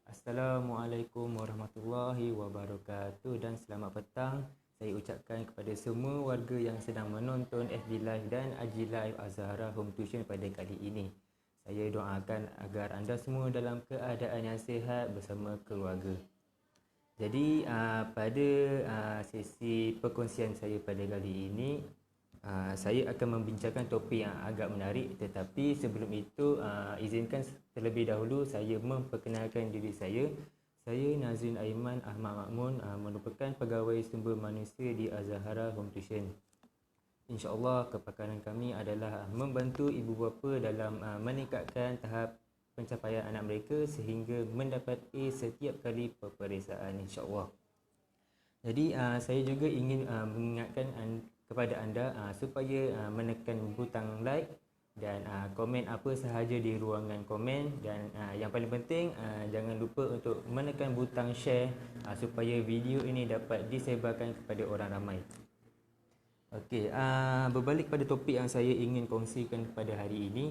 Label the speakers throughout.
Speaker 1: Assalamualaikum warahmatullahi wabarakatuh dan selamat petang. Saya ucapkan kepada semua warga yang sedang menonton FB Live dan IG Live Azhara Home Tuition pada kali ini. Saya doakan agar anda semua dalam keadaan yang sihat bersama keluarga. Jadi pada sesi perkongsian saya pada kali ini, saya akan membincangkan topik yang agak menarik, tetapi sebelum itu izinkan terlebih dahulu saya memperkenalkan diri saya. Saya Nazrin Aiman Ahmad Makmun, merupakan pegawai sumber manusia di Azhara Home Tuition. InsyaAllah kepakaran kami adalah membantu ibu bapa dalam meningkatkan tahap pencapaian anak mereka sehingga mendapat A setiap kali peperiksaan, insyaAllah. Jadi saya juga ingin mengingatkan kepada anda supaya menekan butang like dan komen apa sahaja di ruangan komen, dan yang paling penting jangan lupa untuk menekan butang share supaya video ini dapat disebarkan kepada orang ramai. Okey, berbalik pada topik yang saya ingin kongsikan pada hari ini.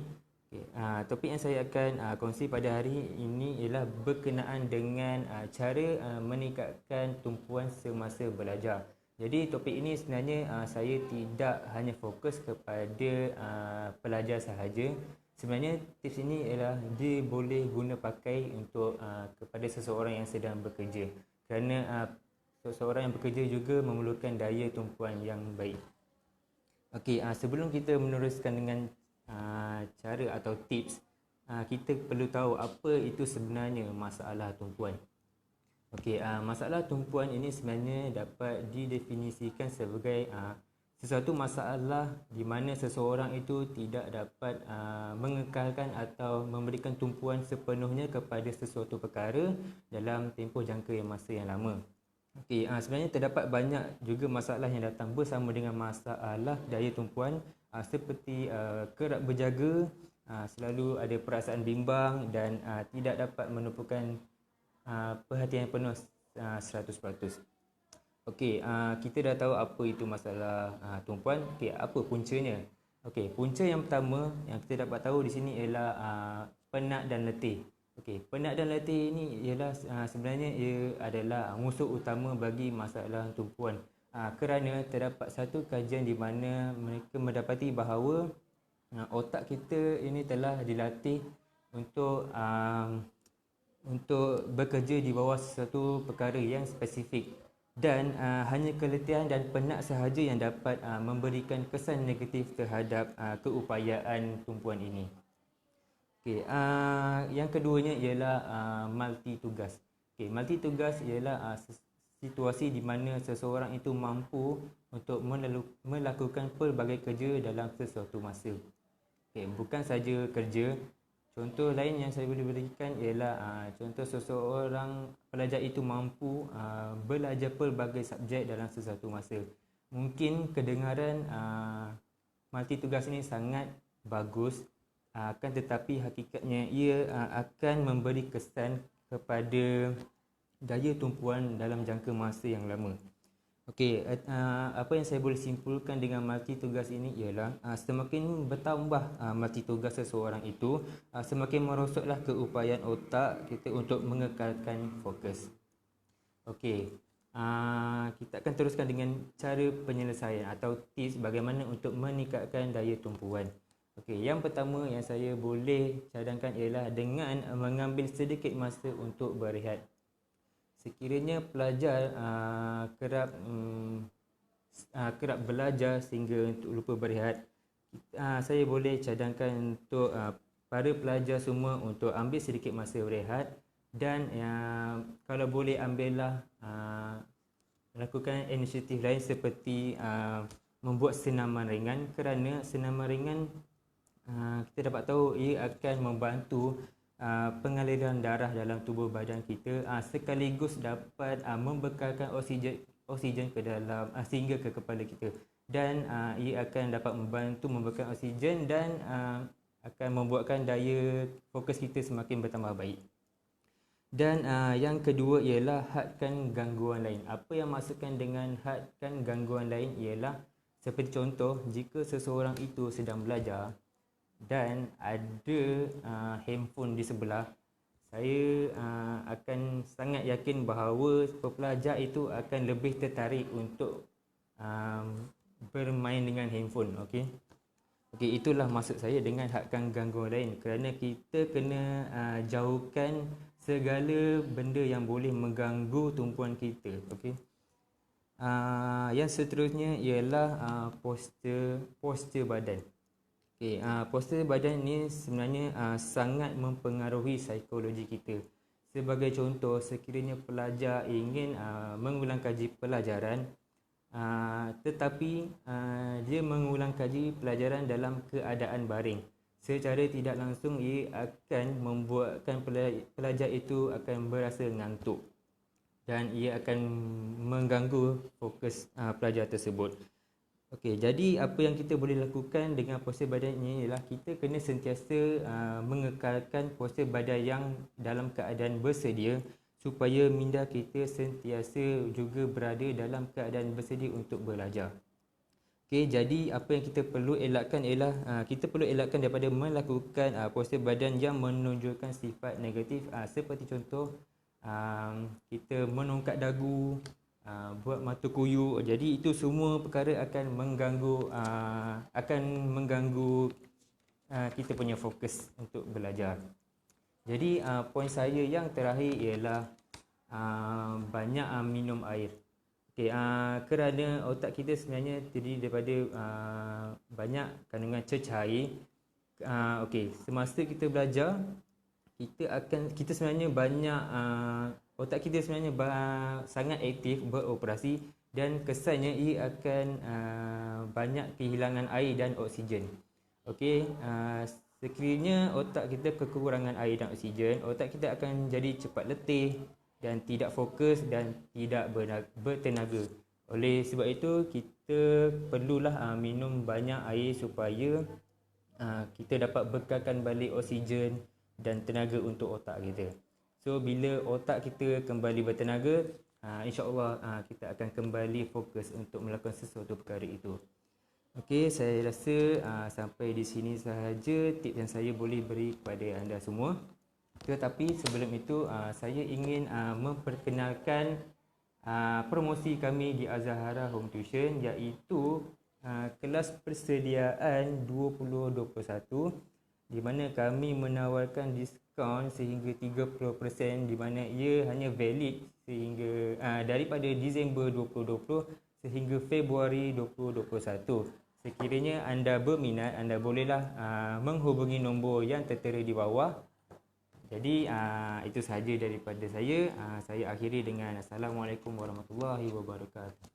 Speaker 1: Topik yang saya akan kongsi pada hari ini ialah berkenaan dengan cara meningkatkan tumpuan semasa belajar. Jadi topik ini sebenarnya saya tidak hanya fokus kepada pelajar sahaja. Sebenarnya tips ini ialah dia boleh guna pakai untuk kepada seseorang yang sedang bekerja. Kerana seseorang yang bekerja juga memerlukan daya tumpuan yang baik. Okey, sebelum kita meneruskan dengan cara atau tips, kita perlu tahu apa itu sebenarnya masalah tumpuan. Okey, masalah tumpuan ini sebenarnya dapat didefinisikan sebagai sesuatu masalah di mana seseorang itu tidak dapat mengekalkan atau memberikan tumpuan sepenuhnya kepada sesuatu perkara dalam tempoh jangka masa yang lama. Okey, sebenarnya terdapat banyak juga masalah yang datang bersama dengan masalah daya tumpuan, seperti kerap berjaga, selalu ada perasaan bimbang dan tidak dapat menumpukan perhatian penuh 100%. Okey, kita dah tahu apa itu masalah tumpuan. Okey, apa puncanya? Okey, punca yang pertama yang kita dapat tahu di sini ialah penat dan letih. Okey, penat dan letih ini ialah sebenarnya ia adalah musuh utama bagi masalah tumpuan. Kerana terdapat satu kajian di mana mereka mendapati bahawa otak kita ini telah dilatih untuk bekerja di bawah sesuatu perkara yang spesifik, dan hanya keletihan dan penat sahaja yang dapat memberikan kesan negatif terhadap keupayaan tumpuan ini. Okey, yang keduanya ialah multitugas. Okey, multitugas ialah situasi di mana seseorang itu mampu untuk melakukan pelbagai kerja dalam sesuatu masa. Okey, bukan saja kerja. Contoh lain yang saya boleh berikan ialah contoh seseorang pelajar itu mampu belajar pelbagai subjek dalam sesuatu masa. Mungkin kedengaran multitugas ini sangat bagus, akan tetapi hakikatnya ia akan memberi kesan kepada daya tumpuan dalam jangka masa yang lama. Okey, apa yang saya boleh simpulkan dengan multitugas ini ialah semakin bertambah multitugas seseorang itu, semakin merosotlah keupayaan otak kita untuk mengekalkan fokus. Okey, kita akan teruskan dengan cara penyelesaian atau tips bagaimana untuk meningkatkan daya tumpuan. Okey, yang pertama yang saya boleh cadangkan ialah dengan mengambil sedikit masa untuk berehat. Sekiranya pelajar kerap belajar sehingga untuk lupa berehat, saya boleh cadangkan untuk para pelajar semua untuk ambil sedikit masa berehat, dan kalau boleh ambillah lakukan inisiatif lain seperti membuat senaman ringan, kerana senaman ringan kita dapat tahu ia akan membantu pengaliran darah dalam tubuh badan kita, sekaligus dapat membekalkan oksigen ke dalam sehingga ke kepala kita, dan ia akan dapat membantu membekalkan oksigen dan akan membuatkan daya fokus kita semakin bertambah baik. Dan yang kedua ialah hadkan gangguan lain. Apa yang maksudkan dengan hadkan gangguan lain ialah seperti contoh, jika seseorang itu sedang belajar dan ada handphone di sebelah, saya akan sangat yakin bahawa pepelajar itu akan lebih tertarik untuk bermain dengan handphone. Okey, itulah maksud saya dengan hadkan gangguan lain, kerana kita kena jauhkan segala benda yang boleh mengganggu tumpuan kita. Okey. Yang seterusnya ialah postur badan. Okey, postur badan ni sebenarnya sangat mempengaruhi psikologi kita. Sebagai contoh, sekiranya pelajar ingin mengulang kaji pelajaran, tetapi dia mengulang kaji pelajaran dalam keadaan baring, secara tidak langsung ia akan membuatkan pelajar itu akan berasa ngantuk dan ia akan mengganggu fokus pelajar tersebut. Okey, jadi apa yang kita boleh lakukan dengan postur badan ini ialah kita kena sentiasa mengekalkan postur badan yang dalam keadaan bersedia, supaya minda kita sentiasa juga berada dalam keadaan bersedia untuk belajar. Okey, jadi apa yang kita perlu elakkan ialah kita perlu elakkan daripada melakukan postur badan yang menunjukkan sifat negatif, seperti contoh kita menongkat dagu, buat mata kuyup. Jadi itu semua perkara akan mengganggu kita punya fokus untuk belajar. Jadi poin saya yang terakhir ialah banyak minum air. Okey, kerana otak kita sebenarnya terdiri daripada banyak kandungan cecair. Okey, semasa kita belajar, kita sebenarnya banyak otak kita sebenarnya sangat aktif beroperasi, dan kesannya ia akan banyak kehilangan air dan oksigen. Okey, sekiranya otak kita kekurangan air dan oksigen, otak kita akan jadi cepat letih dan tidak fokus dan tidak bertenaga. Oleh sebab itu, kita perlulah minum banyak air supaya kita dapat bekalkan balik oksigen dan tenaga untuk otak kita. So bila otak kita kembali bertenaga, insya-Allah kita akan kembali fokus untuk melakukan sesuatu perkara itu. Okey, saya rasa sampai di sini sahaja tips yang saya boleh beri kepada anda semua. Tetapi sebelum itu, saya ingin memperkenalkan promosi kami di Azahara Home Tuition, iaitu kelas persediaan 2021, di mana kami menawarkan diskaun sehingga 30%, di mana ia hanya valid sehingga daripada Disember 2020 sehingga Februari 2021. Sekiranya anda berminat, anda bolehlah menghubungi nombor yang tertera di bawah. Jadi itu sahaja daripada saya. Saya akhiri dengan Assalamualaikum warahmatullahi wabarakatuh.